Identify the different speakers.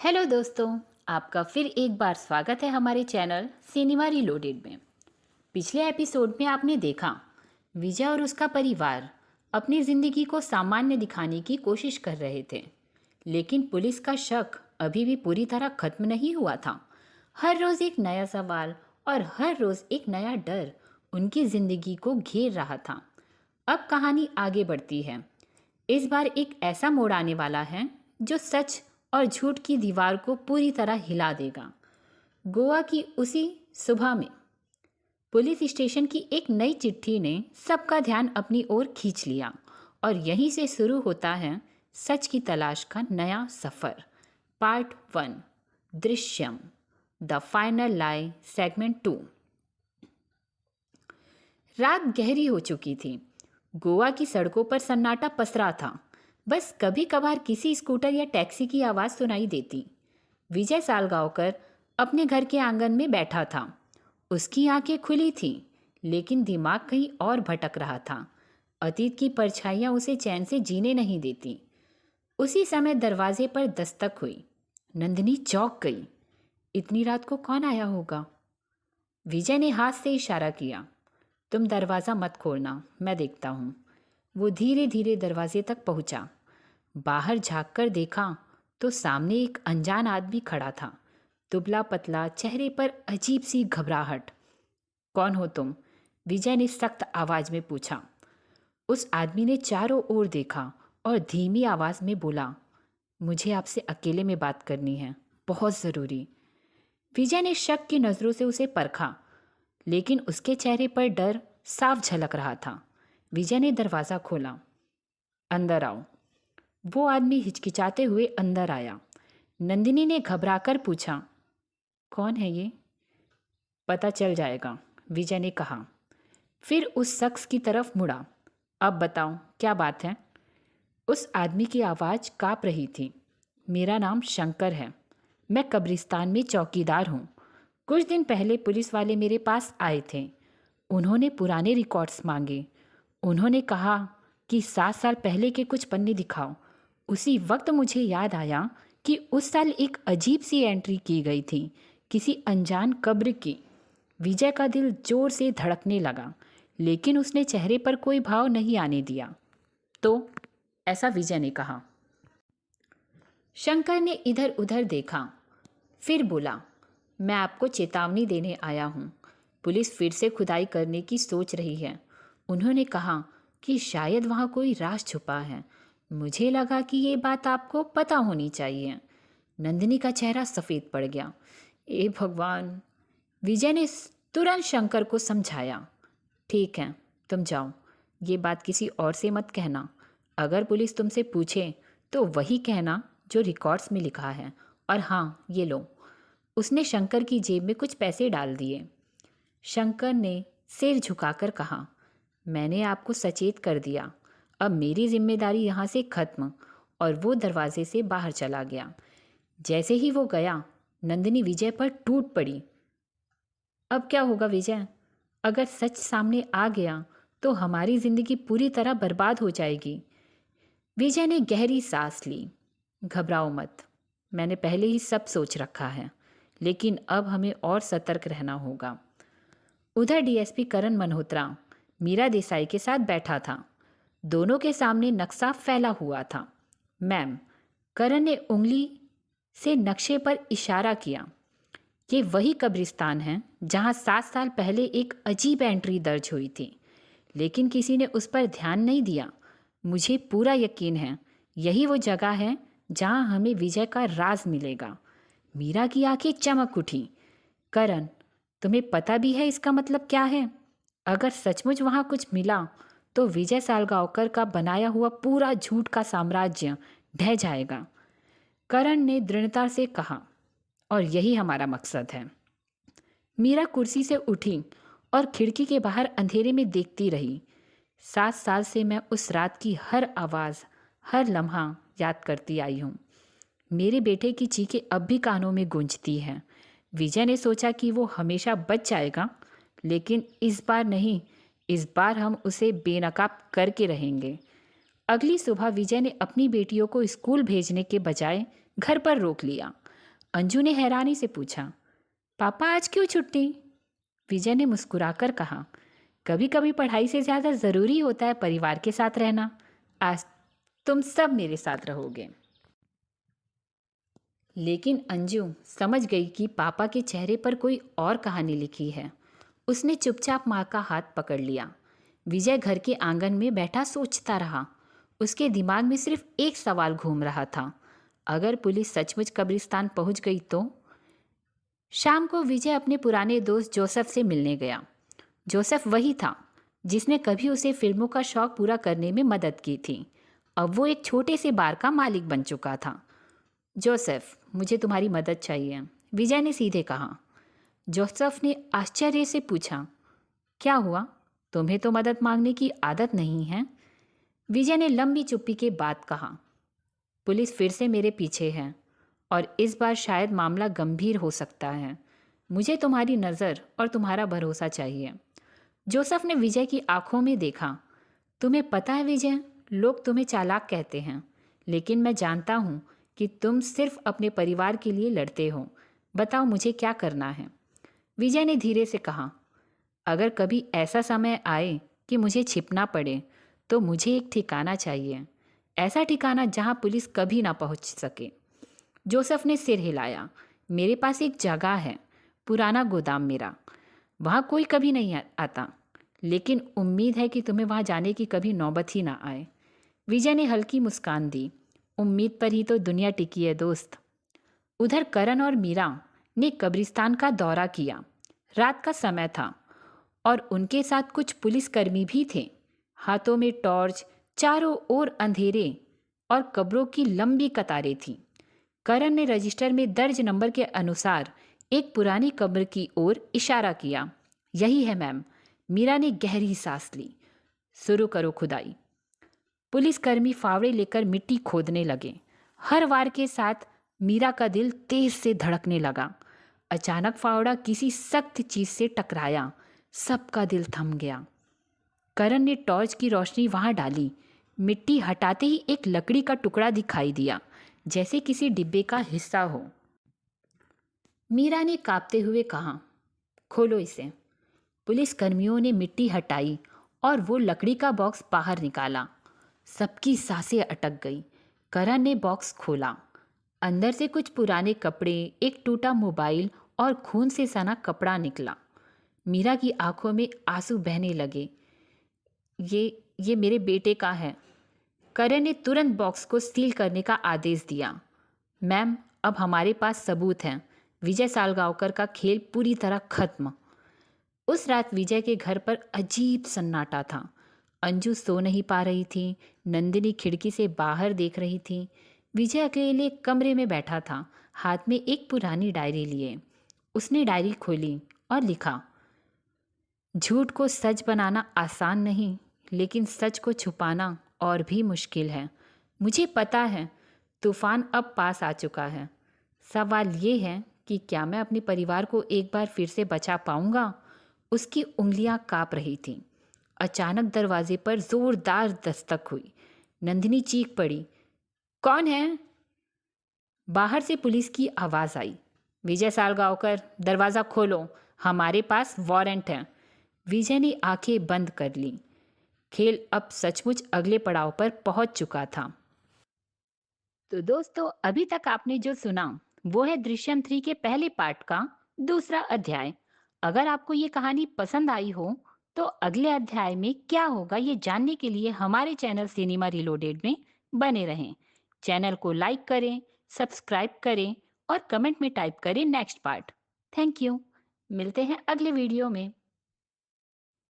Speaker 1: Hello दोस्तों, आपका फिर एक बार स्वागत है हमारे चैनल सिनेमा रीलोडेड में। पिछले एपिसोड में आपने देखा विजय और उसका परिवार अपनी ज़िंदगी को सामान्य दिखाने की कोशिश कर रहे थे, लेकिन पुलिस का शक अभी भी पूरी तरह खत्म नहीं हुआ था। हर रोज़ एक नया सवाल और हर रोज़ एक नया डर उनकी ज़िंदगी को घेर रहा था। अब कहानी आगे बढ़ती है। इस बार एक ऐसा मोड़ आने वाला है जो सच और झूठ की दीवार को पूरी तरह हिला देगा। गोवा की उसी सुबह में पुलिस स्टेशन की एक नई चिट्ठी ने सबका ध्यान अपनी ओर खींच लिया और यहीं से शुरू होता है सच की तलाश का नया सफर। पार्ट 1, दृश्यम, द फाइनल लाई, सेगमेंट 2। रात गहरी हो चुकी थी। गोवा की सड़कों पर सन्नाटा पसरा था। बस कभी कभार किसी स्कूटर या टैक्सी की आवाज़ सुनाई देती। विजय सालगांवकर अपने घर के आंगन में बैठा था। उसकी आंखें खुली थीं, लेकिन दिमाग कहीं और भटक रहा था। अतीत की परछाइयाँ उसे चैन से जीने नहीं देती। उसी समय दरवाजे पर दस्तक हुई। नंदिनी चौंक गई। इतनी रात को कौन आया होगा? विजय ने हाथ से इशारा किया। तुम दरवाज़ा मत खोलना, मैं देखता हूँ। वो धीरे धीरे दरवाजे तक पहुँचा। बाहर झांककर देखा तो सामने एक अनजान आदमी खड़ा था। दुबला पतला, चेहरे पर अजीब सी घबराहट। कौन हो तुम? विजय ने सख्त आवाज में पूछा। उस आदमी ने चारों ओर देखा और धीमी आवाज में बोला, मुझे आपसे अकेले में बात करनी है, बहुत ज़रूरी। विजय ने शक की नज़रों से उसे परखा, लेकिन उसके चेहरे पर डर साफ झलक रहा था। विजय ने दरवाज़ा खोला। अंदर आओ। वो आदमी हिचकिचाते हुए अंदर आया। नंदिनी ने घबराकर पूछा, कौन है ये? पता चल जाएगा, विजय ने कहा। फिर उस शख्स की तरफ मुड़ा। अब बताओ, क्या बात है? उस आदमी की आवाज़ काँप रही थी। मेरा नाम शंकर है। मैं कब्रिस्तान में चौकीदार हूँ। कुछ दिन पहले पुलिस वाले मेरे पास आए थे। उन्होंने पुराने रिकॉर्ड्स मांगे। उन्होंने कहा कि 7 साल पहले के कुछ पन्ने दिखाओ। उसी वक्त मुझे याद आया कि उस साल एक अजीब सी एंट्री की गई थी, किसी अनजान कब्र की। विजय का दिल जोर से धड़कने लगा, लेकिन उसने चेहरे पर कोई भाव नहीं आने दिया। तो ऐसा विजय ने कहा। शंकर ने इधर उधर देखा, फिर बोला, मैं आपको चेतावनी देने आया हूँ। पुलिस फिर से खुदाई करने की सोच रही है। उन्होंने कहा कि शायद वहाँ कोई राज छुपा है। मुझे लगा कि ये बात आपको पता होनी चाहिए। नंदिनी का चेहरा सफ़ेद पड़ गया। ए भगवान! विजय ने तुरंत शंकर को समझाया। ठीक है, तुम जाओ। ये बात किसी और से मत कहना। अगर पुलिस तुमसे पूछे तो वही कहना जो रिकॉर्ड्स में लिखा है। और हाँ, ये लो। उसने शंकर की जेब में कुछ पैसे डाल दिए। शंकर ने सिर झुकाकर कहा, मैंने आपको सचेत कर दिया। अब मेरी जिम्मेदारी यहाँ से खत्म। और वो दरवाजे से बाहर चला गया। जैसे ही वो गया, नंदिनी विजय पर टूट पड़ी। अब क्या होगा विजय? अगर सच सामने आ गया तो हमारी जिंदगी पूरी तरह बर्बाद हो जाएगी। विजय ने गहरी सांस ली। घबराओ मत, मैंने पहले ही सब सोच रखा है, लेकिन अब हमें और सतर्क रहना होगा। उधर डीएसपी करण मल्होत्रा मीरा देसाई के साथ बैठा था। दोनों के सामने नक्शा फैला हुआ था। मैम, करण ने उंगली से नक्शे पर इशारा किया। ये वही कब्रिस्तान है जहां 7 साल पहले एक अजीब एंट्री दर्ज हुई थी, लेकिन किसी ने उस पर ध्यान नहीं दिया। मुझे पूरा यकीन है यही वो जगह है जहां हमें विजय का राज मिलेगा। मीरा की आंखें चमक उठी। करण, तुम्हें पता भी है इसका मतलब क्या है? अगर सचमुच वहां कुछ मिला तो विजय सालगांवकर का बनाया हुआ पूरा झूठ का साम्राज्य ढह जाएगा। करण ने दृढ़ता से कहा, और यही हमारा मकसद है। मीरा कुर्सी से उठी और खिड़की के बाहर अंधेरे में देखती रही। 7 साल से मैं उस रात की हर आवाज़, हर लम्हा याद करती आई हूँ। मेरे बेटे की चीखें अब भी कानों में गूंजती हैं। विजय ने सोचा कि वो हमेशा बच जाएगा, लेकिन इस बार नहीं। इस बार हम उसे बेनकाब करके रहेंगे। अगली सुबह विजय ने अपनी बेटियों को स्कूल भेजने के बजाय घर पर रोक लिया। अंजू ने हैरानी से पूछा, पापा आज क्यों छुट्टी? विजय ने मुस्कुराकर कहा, कभी कभी पढ़ाई से ज़्यादा ज़रूरी होता है परिवार के साथ रहना। आज तुम सब मेरे साथ रहोगे। लेकिन अंजू समझ गई कि पापा के चेहरे पर कोई और कहानी लिखी है। उसने चुपचाप माँ का हाथ पकड़ लिया। विजय घर के आंगन में बैठा सोचता रहा। उसके दिमाग में सिर्फ एक सवाल घूम रहा था, अगर पुलिस सचमुच कब्रिस्तान पहुंच गई तो? शाम को विजय अपने पुराने दोस्त जोसेफ से मिलने गया। जोसेफ वही था जिसने कभी उसे फिल्मों का शौक पूरा करने में मदद की थी। अब वो एक छोटे से बार का मालिक बन चुका था। जोसेफ, मुझे तुम्हारी मदद चाहिए, विजय ने सीधे कहा। जोसेफ ने आश्चर्य से पूछा, क्या हुआ? तुम्हें तो मदद मांगने की आदत नहीं है। विजय ने लंबी चुप्पी के बाद कहा, पुलिस फिर से मेरे पीछे है और इस बार शायद मामला गंभीर हो सकता है। मुझे तुम्हारी नज़र और तुम्हारा भरोसा चाहिए। जोसेफ ने विजय की आंखों में देखा। तुम्हें पता है विजय, लोग तुम्हें चालाक कहते हैं, लेकिन मैं जानता हूँ कि तुम सिर्फ अपने परिवार के लिए लड़ते हो। बताओ मुझे क्या करना है? विजय ने धीरे से कहा, अगर कभी ऐसा समय आए कि मुझे छिपना पड़े तो मुझे एक ठिकाना चाहिए, ऐसा ठिकाना जहाँ पुलिस कभी ना पहुँच सके। जोसेफ ने सिर हिलाया। मेरे पास एक जगह है, पुराना गोदाम मेरा। वहाँ कोई कभी नहीं आता, लेकिन उम्मीद है कि तुम्हें वहाँ जाने की कभी नौबत ही ना आए। विजय ने हल्की मुस्कान दी। उम्मीद पर ही तो दुनिया टिकी है दोस्त। उधर करण और मीरा ने कब्रिस्तान का दौरा किया। रात का समय था और उनके साथ कुछ पुलिसकर्मी भी थे। हाथों में टॉर्च, चारों ओर अंधेरे और कब्रों की लंबी कतारें थीं। करण ने रजिस्टर में दर्ज नंबर के अनुसार एक पुरानी कब्र की ओर इशारा किया। यही है मैम। मीरा ने गहरी सांस ली। शुरू करो खुदाई। पुलिसकर्मी फावड़े लेकर मिट्टी खोदने लगे। हर वार के साथ मीरा का दिल तेज से धड़कने लगा। अचानक फावड़ा किसी सख्त चीज से टकराया। सबका दिल थम गया। करण ने टॉर्च की रोशनी वहां डाली। मिट्टी हटाते ही एक लकड़ी का टुकड़ा दिखाई दिया, जैसे किसी डिब्बे का हिस्सा हो। मीरा ने कांपते हुए कहा, खोलो इसे। पुलिसकर्मियों ने मिट्टी हटाई और वो लकड़ी का बॉक्स बाहर निकाला। सबकी सांसें अटक गई। करण ने बॉक्स खोला। अंदर से कुछ पुराने कपड़े, एक टूटा मोबाइल और खून से सना कपड़ा निकला। मीरा की आंखों में आंसू बहने लगे। ये मेरे बेटे का है। करण ने तुरंत बॉक्स को सील करने का आदेश दिया। मैम, अब हमारे पास सबूत हैं। विजय सालगांवकर का खेल पूरी तरह खत्म। उस रात विजय के घर पर अजीब सन्नाटा था। अंजू सो नहीं पा रही थी। नंदिनी खिड़की से बाहर देख रही थी। विजय अकेले कमरे में बैठा था, हाथ में एक पुरानी डायरी लिए। उसने डायरी खोली और लिखा, झूठ को सच बनाना आसान नहीं, लेकिन सच को छुपाना और भी मुश्किल है। मुझे पता है तूफान अब पास आ चुका है। सवाल ये है कि क्या मैं अपने परिवार को एक बार फिर से बचा पाऊंगा? उसकी उंगलियां कांप रही थीं। अचानक दरवाजे पर जोरदार दस्तक हुई। नंदिनी चीख पड़ी, कौन है? बाहर से पुलिस की आवाज आई, विजय सालगांवकर, दरवाज़ा खोलो, हमारे पास वारंट है। विजय ने आंखें बंद कर ली। खेल अब सचमुच अगले पड़ाव पर पहुंच चुका था। तो दोस्तों, अभी तक आपने जो सुना वो है दृश्यम 3 के पहले पार्ट का दूसरा अध्याय। अगर आपको ये कहानी पसंद आई हो तो अगले अध्याय में क्या होगा ये जानने के लिए हमारे चैनल सिनेमा रिलोडेड में बने रहें। चैनल को लाइक करें, सब्सक्राइब करें और कमेंट में टाइप करें नेक्स्ट पार्ट। Thank you. मिलते हैं अगले वीडियो में।